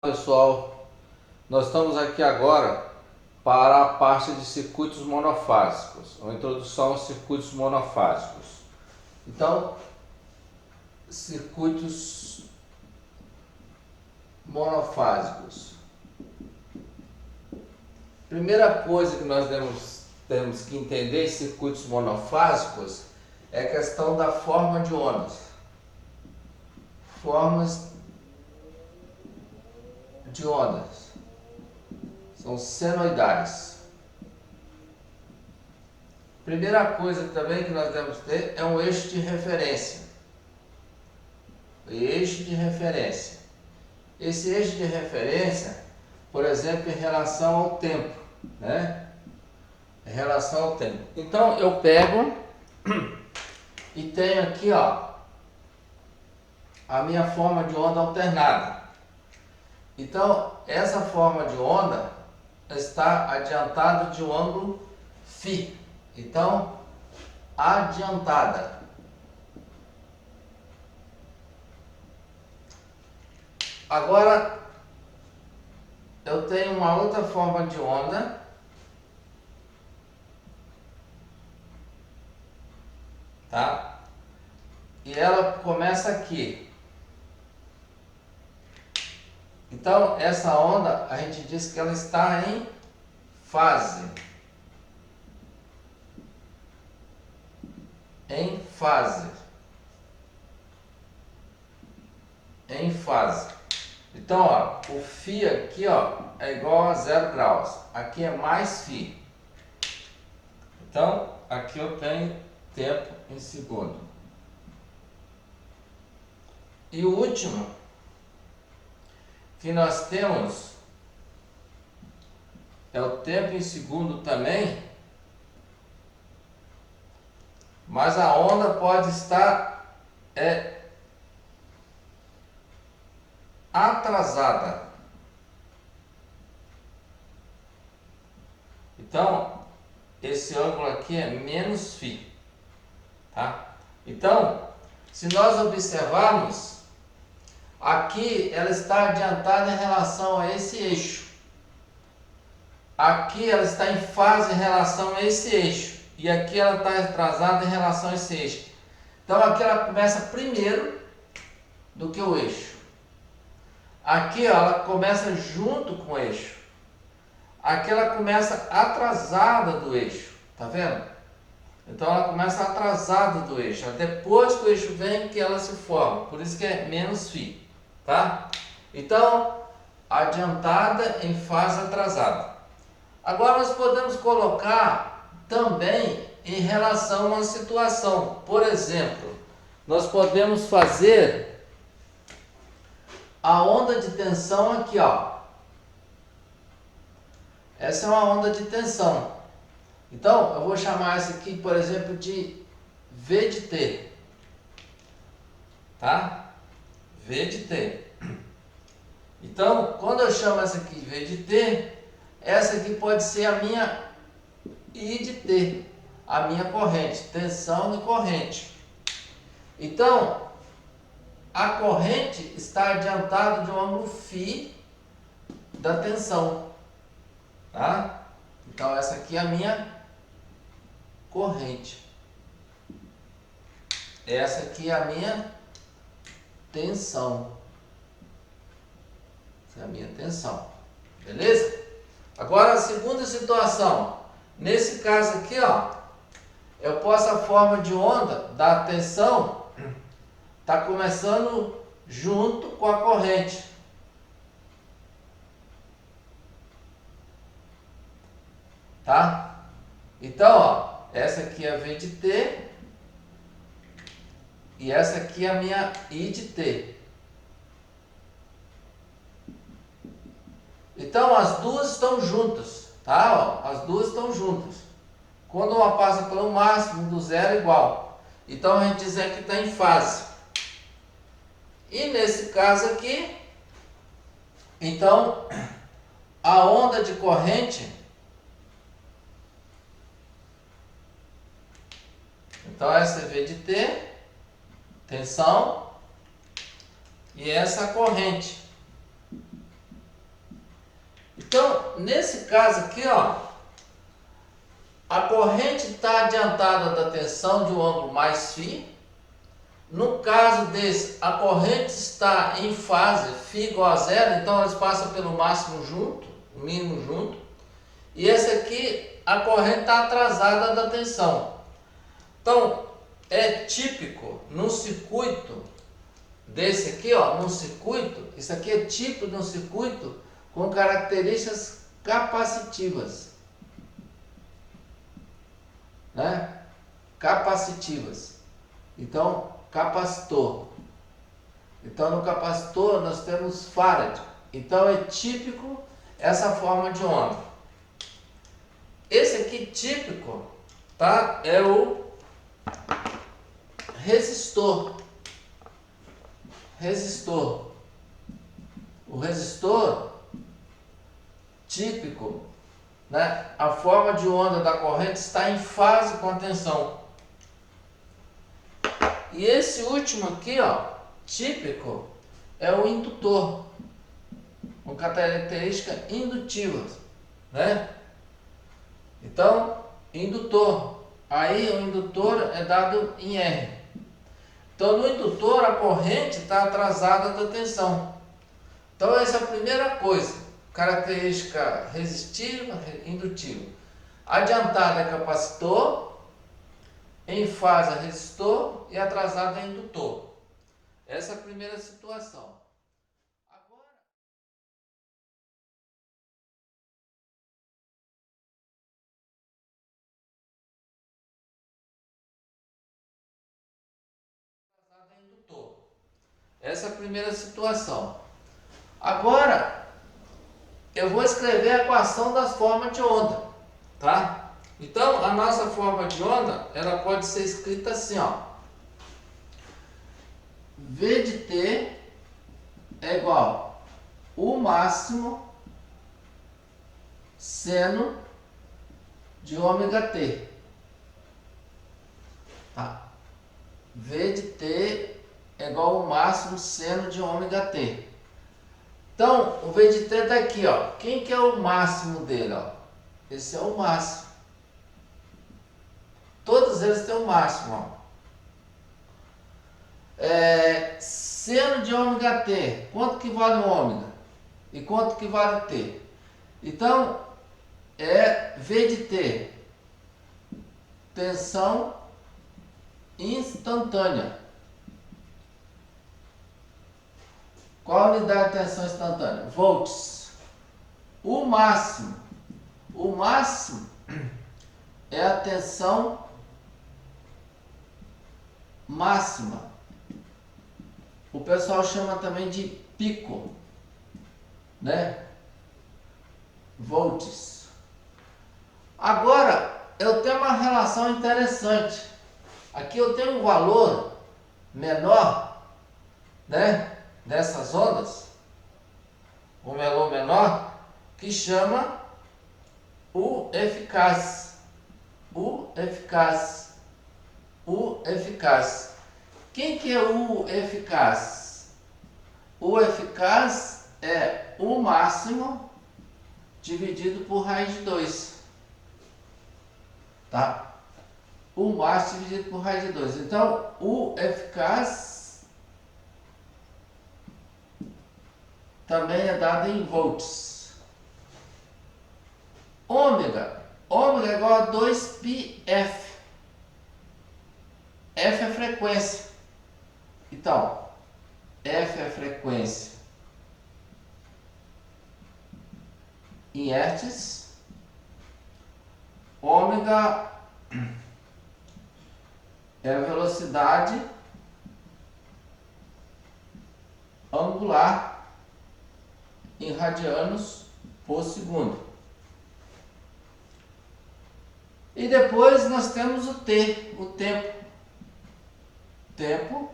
Pessoal, nós estamos aqui agora para a parte de circuitos monofásicos, uma introdução aos circuitos monofásicos. Então, circuitos monofásicos. Primeira coisa que nós temos que entender em circuitos monofásicos é a questão da forma de ondas. Formas de ondas são senoidais. Primeira coisa também que nós devemos ter é um eixo de referência. Eixo de referência. Esse eixo de referência, por exemplo, em relação ao tempo, né? Em relação ao tempo. Então eu pego e tenho aqui, ó, a minha forma de onda alternada. Então essa forma de onda está adiantada de um ângulo φ. Então, adiantada. Agora, eu tenho uma outra forma de onda, tá? E ela começa aqui. Então, essa onda, a gente diz que ela está em fase. Em fase. Em fase. Então, ó, o φ aqui, ó, é igual a 0 graus. Aqui é mais φ. Então, aqui eu tenho tempo em segundo. E o último que nós temos é o tempo em segundo também, mas a onda pode estar atrasada. Então, esse ângulo aqui é menos φ, tá? Então, se nós observarmos, aqui ela está adiantada em relação a esse eixo. Aqui ela está em fase em relação a esse eixo. E aqui ela está atrasada em relação a esse eixo. Então aqui ela começa primeiro do que o eixo. Aqui ó, ela começa junto com o eixo. Aqui ela começa atrasada do eixo. Tá vendo? Então ela começa atrasada do eixo. Depois que o eixo vem que ela se forma. Por isso que é menos φ. Tá? Então, adiantada em fase atrasada. Agora nós podemos colocar também em relação a uma situação. Por exemplo, nós podemos fazer a onda de tensão aqui, ó. Essa é uma onda de tensão. Então, eu vou chamar essa aqui, por exemplo, de V de T. Tá? V de T. Então, quando eu chamo essa aqui de V de T, essa aqui pode ser a minha I de T, a minha corrente, tensão de corrente. Então, a corrente está adiantada de um ângulo φ da tensão. Tá? Então, essa aqui é a minha corrente. Essa aqui é a minha tensão. Essa é a minha tensão. Beleza? Agora, a segunda situação. Nesse caso aqui, ó, eu posso a forma de onda da tensão tá começando junto com a corrente. Tá? Então, ó, essa aqui é a V de T e essa aqui é a minha I de T. Então, as duas estão juntas, tá? Ó, as duas estão juntas. Quando uma passa pelo máximo, do zero é igual. Então, a gente diz que está em fase. E nesse caso aqui, então, a onda de corrente, então essa é V de T, tensão, e essa corrente. Então, nesse caso aqui, ó, a corrente está adiantada da tensão de um ângulo mais φ. No caso desse, a corrente está em fase φ igual a zero, então eles passam pelo máximo junto, o mínimo junto. E esse aqui, a corrente está atrasada da tensão. Então, é típico no circuito desse aqui, ó, num circuito, isso aqui é típico de um circuito com características capacitivas, né? Capacitivas. Então, capacitor. Então, no capacitor nós temos Farad. Então, é típico essa forma de onda. Esse aqui típico, tá? É o resistor. O resistor típico, né? A forma de onda da corrente está em fase com a tensão. E esse último aqui, ó, típico, é o indutor, com característica indutiva, né? Então, indutor. Aí o indutor é dado em R. Então, no indutor, a corrente está atrasada da tensão. Então, essa é a primeira coisa. Característica resistiva, indutiva. Adiantada é capacitor, em fase é resistor e atrasada é indutor. Essa é a primeira situação. Essa é a primeira situação. Agora, eu vou escrever a equação das formas de onda, tá? Então, a nossa forma de onda, ela pode ser escrita assim, ó. V de t é igual U máximo seno de ômega t. Tá? V de t é igual ao máximo seno de ômega t. Então, o V de t está aqui, ó. Quem que é o máximo dele, ó? Esse é o máximo. Todos eles têm o máximo, ó. Seno de ômega t, quanto que vale o ômega? E quanto que vale t? Então, é V de t, tensão instantânea. Qual a unidade de tensão instantânea? Volts. O máximo é a tensão máxima. O pessoal chama também de pico, né? Volts. Agora, eu tenho uma relação interessante. Aqui eu tenho um valor menor, né? Dessas ondas, um valor menor, que chama U eficaz. U eficaz. U eficaz. Quem que é U eficaz? U eficaz é U máximo dividido por raiz de 2. Tá? U máximo dividido por raiz de 2. Então, U eficaz também é dado em volts. Ômega é igual a 2πf. F é frequência. Então, F é frequência em hertz. Ômega é a velocidade angular em radianos por segundo. E depois nós temos o T, o tempo. Tempo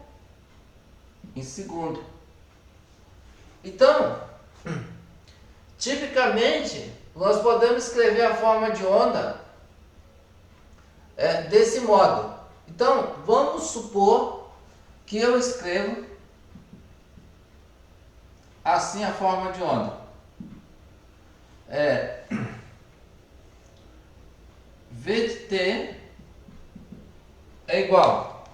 em segundo. Então, tipicamente, nós podemos escrever a forma de onda desse modo. Então, vamos supor que eu escrevo assim a forma de onda. V de T é igual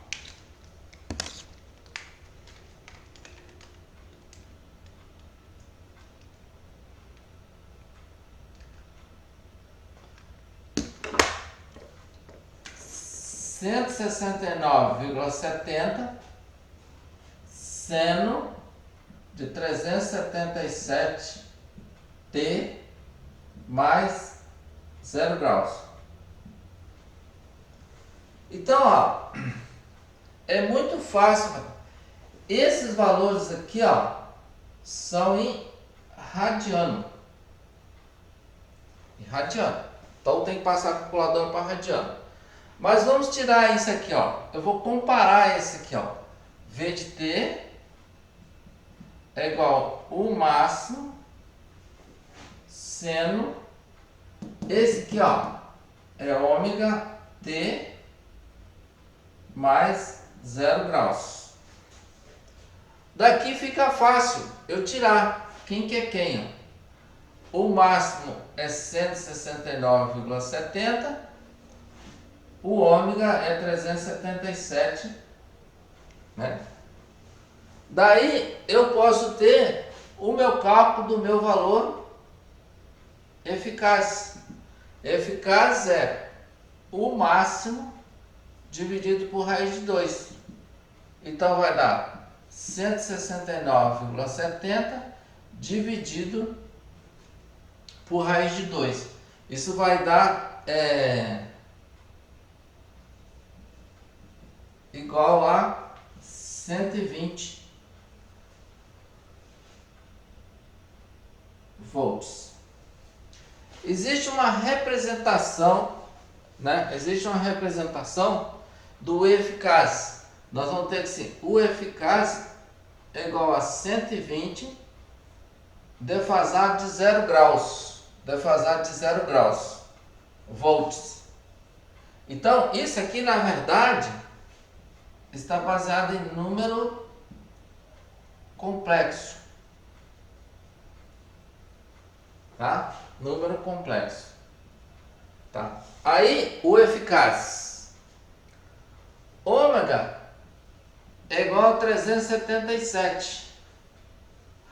(169,70) seno de 377 T mais 0 graus. Então, ó, é muito fácil. Esses valores aqui, ó, são em radiano. Então tem que passar a calculadora para radiano. Mas vamos tirar isso aqui, ó. Eu vou comparar esse aqui, ó. V de T é igual o máximo seno. Esse aqui, ó, é ômega T mais 0 graus. Daqui fica fácil eu tirar quem que é quem. Ó. O máximo é 169,70. O ômega é 377, né? Daí eu posso ter o meu cálculo do meu valor eficaz. Eficaz é o máximo dividido por raiz de 2. Então vai dar 169,70 dividido por raiz de 2. Isso vai dar igual a 120 volts. Existe uma representação, né? Existe uma representação do eficaz. Nós vamos ter que assim, o eficaz é igual a 120 defasado de 0 graus. Defasado de 0 graus. Volts. Então, isso aqui, na verdade, está baseado em número complexo. Tá? Número complexo. Tá? Aí, o eficaz. Ômega é igual a 377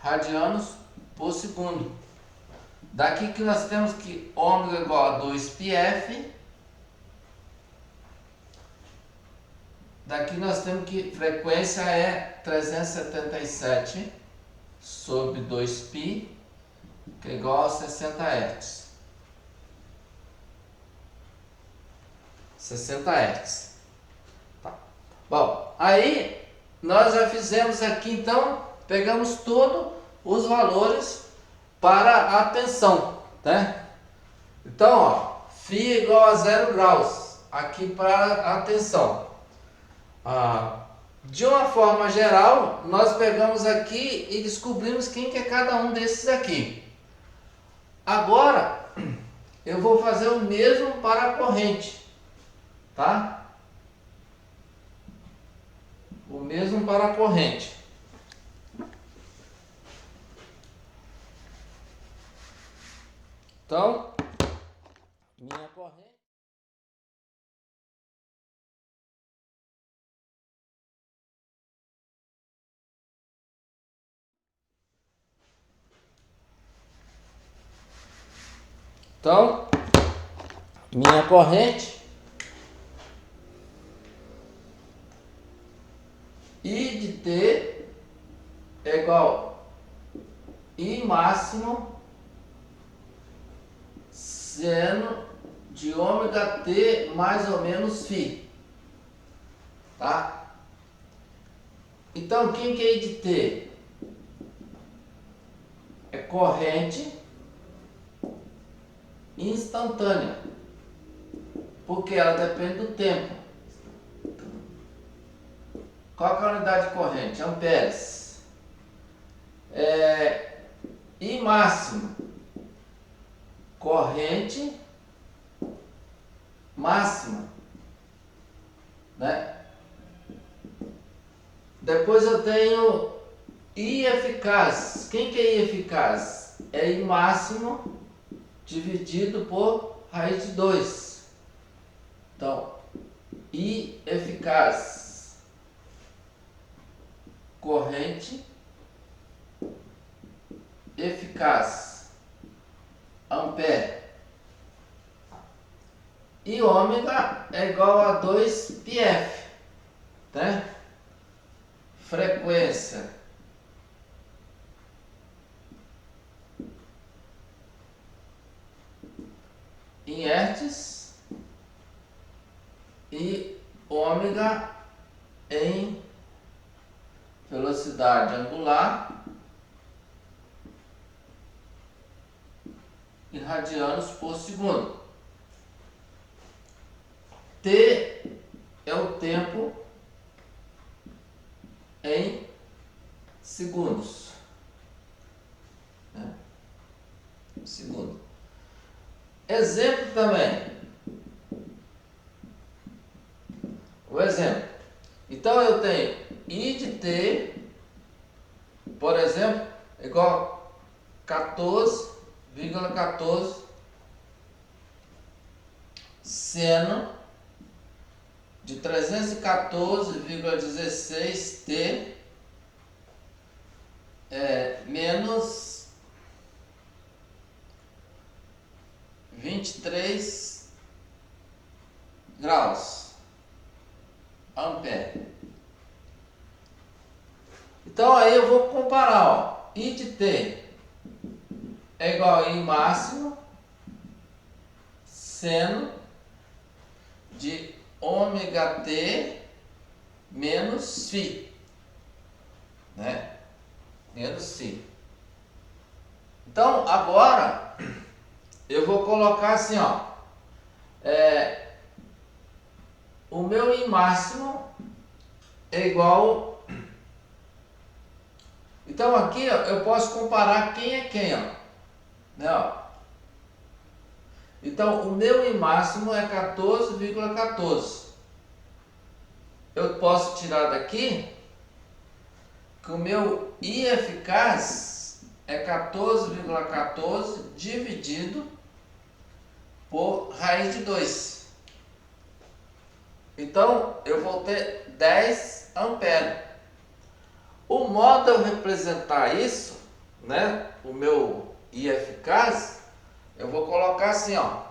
radianos por segundo. Daqui que nós temos que ômega é igual a 2πf. Daqui nós temos que frequência é 377 sobre 2π, que é igual a 60 Hz. 60 Hz. Tá. Bom, aí nós já fizemos aqui, então, pegamos todos os valores para a tensão, né? Então, ó, φ é igual a 0 graus, aqui para a tensão. De uma forma geral, nós pegamos aqui e descobrimos quem que é cada um desses aqui. Agora, eu vou fazer o mesmo para a corrente, tá? O mesmo para a corrente. Então, minha corrente. Então, minha corrente I de T é igual I máximo seno de ômega T mais ou menos φ. Tá? Então, quem que é I de T? É corrente instantânea, porque ela depende do tempo. Qual que é a unidade de corrente? Amperes. I máximo, corrente máxima, né? Depois eu tenho I eficaz. Quem que é I eficaz? É I máximo dividido por raiz de 2. Então, I eficaz, corrente eficaz, ampere. E ômega é igual a 2πf, né? Frequência em hertz e ômega em velocidade angular em radianos por segundo. T é o tempo em segundos, né? Segundo. Exemplo também. O exemplo. Então eu tenho I de T, por exemplo, igual a 14,14 seno de 314,16 T menos 23 graus ampere. Então aí eu vou comparar, ó, I de T é igual a I máximo seno de ômega T menos φ, né? Menos φ. Então agora eu vou colocar assim, ó, o meu I máximo é igual. Então aqui, ó, eu posso comparar quem é quem, ó, né, ó. Então o meu I máximo é 14,14. Eu posso tirar daqui que o meu I eficaz é 14,14 dividido por raiz de 2. Então eu vou ter 10 amperes. O modo de eu representar isso, né, o meu I eficaz, eu vou colocar assim, ó,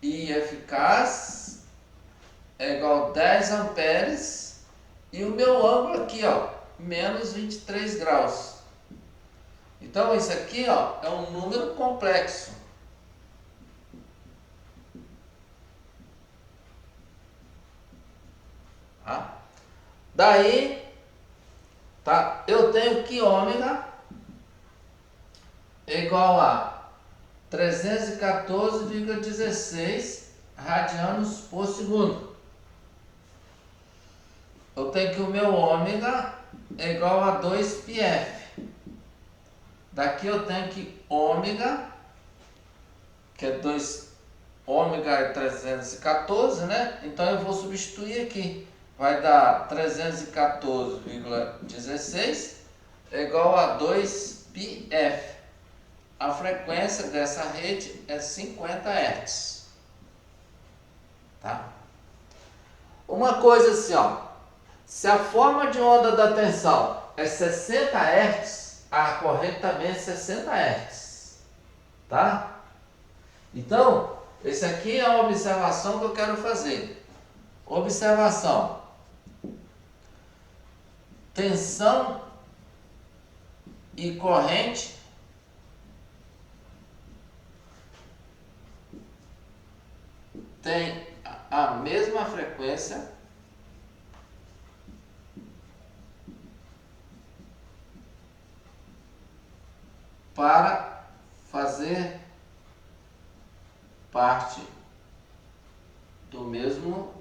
I eficaz é igual a 10 amperes e o meu ângulo aqui, ó, menos 23 graus. Então isso aqui, ó, é um número complexo. Tá? Daí, tá, eu tenho que ômega é igual a 314,16 radianos por segundo. Eu tenho que o meu ômega é igual a 2πf. Daqui eu tenho que ômega, que é 2, ômega é 314, né? Então eu vou substituir aqui. Vai dar 314,16 é igual a 2πf. A frequência dessa rede é 50 Hz. Tá? Uma coisa assim, ó. Se a forma de onda da tensão é 60 Hz, a corrente também é 60 Hz. Tá? Então, esse aqui é a observação que eu quero fazer. Observação. Tensão e corrente tem a mesma frequência para fazer parte do mesmo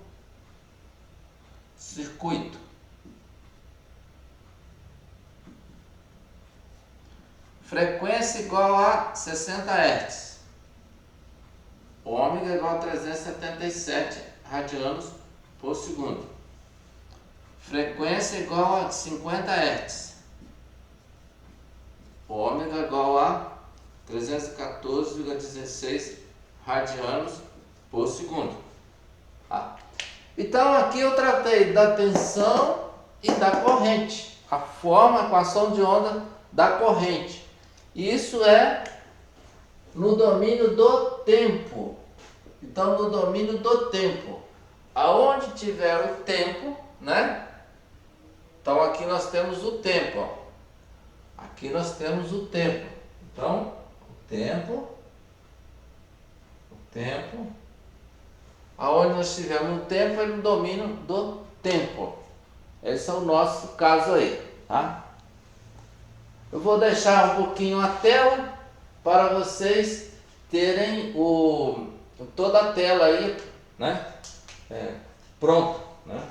circuito. Frequência igual a 60 Hz. Ômega igual a 377 radianos por segundo. Frequência igual a 50 Hz. Ômega igual a 314,16 radianos por segundo. Tá? Então aqui eu tratei da tensão e da corrente, a forma, a equação de onda da corrente. Isso é no domínio do tempo. Então no domínio do tempo, aonde tiver o tempo, né? Então aqui nós temos o tempo, ó. Aqui nós temos o tempo. Então o tempo, aonde nós tivermos um tempo é no domínio do tempo. Esse é o nosso caso aí, tá? Eu vou deixar um pouquinho a tela para vocês terem toda a tela aí, né? Pronto, né?